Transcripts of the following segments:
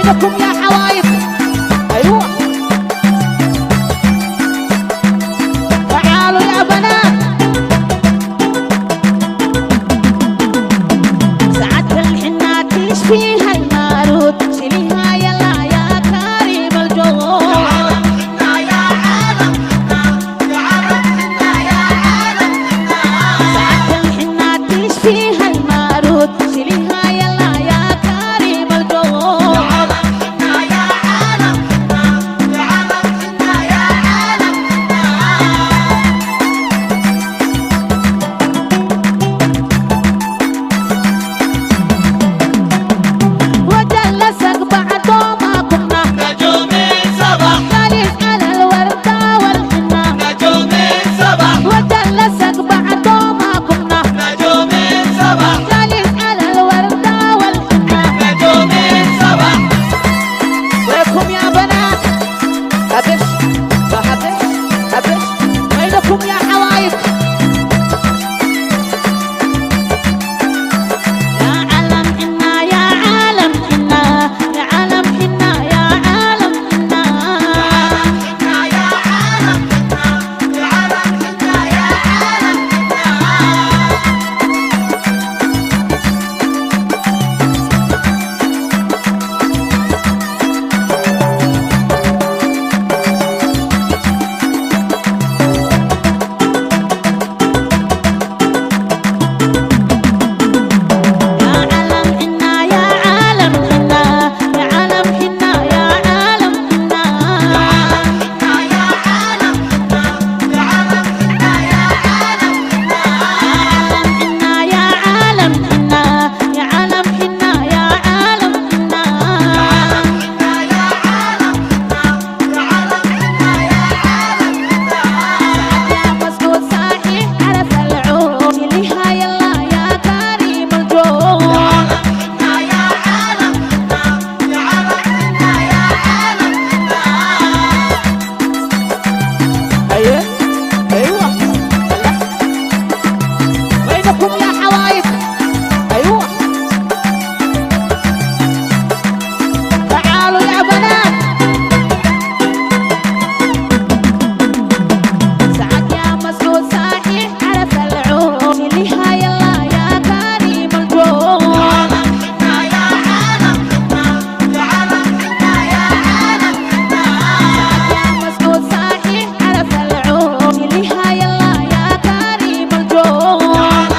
وينكم يا حوايب؟ ايوه تعالوا يا بنات. ساعة الحنة تشفيها المارود، شيليها يلا يا كريم الجود. ساعة الحنة تشفيها المارود، شيليها يلا يا كريم الجود. وجلسك بعد ما كنا نجوم الصباح، جالس على الوردة والحنة. نجوم الصباح، وجلسك بعد ما كنا نجوم الصباح، جالس على الوردة والحنة. نجوم الصباح. وينكم يا بنات؟ هبش هبش هبش. وينكم يا حوايب؟ يا عالم حنا يا عالم حنا، يا عالم حنا يا عالم حنا. يا عالم حنا يا عالم حنا، يا عالم حنا يا عالم حنا. حنا يا عالم حنا، يا عالم حنا يا عالم حنا. يا مسعود صحيح عرف العود، شيليها يلا يا كريم الجود. ايوه ايوه وينكم يا حوايب؟ ايوه تعالوا يا بنات. سعد يا مسعود صحيح عرف العود، شيليها يلا يا كريم الجود. يا مسعود صحيح عرف العود، شيليها يلا يا كريم الجود.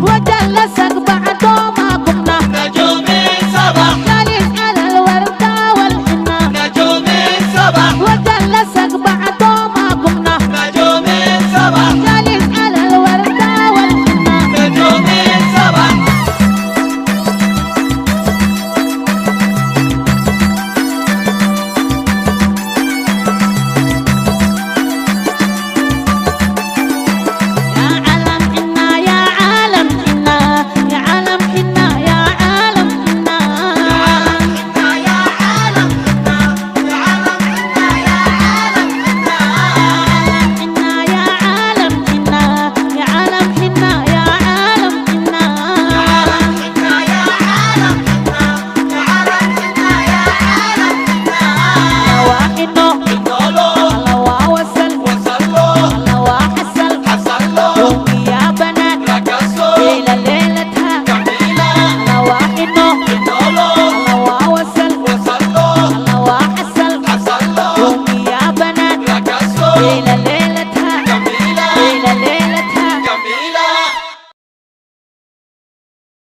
وجلسك بعد ما كنا نجوم الصباح، جالس على الوردة والحنة. نجوم الصباح، وجلسك بعد ما كنا نجوم الصباح، جالس على الوردة والحنة. نجوم الصباح. يا عالم حنا يا عالم حنا، يا عالم حنا يا عالم حنا. حنا يا عالم حنا، يا عالم حنا يا عالم حنا. واحدة الله ووصل الله وحصل يومي يا بنات ليلة ليلتها. الله واحدة الله ووصل الله وحصل يومي يا بنات ليلة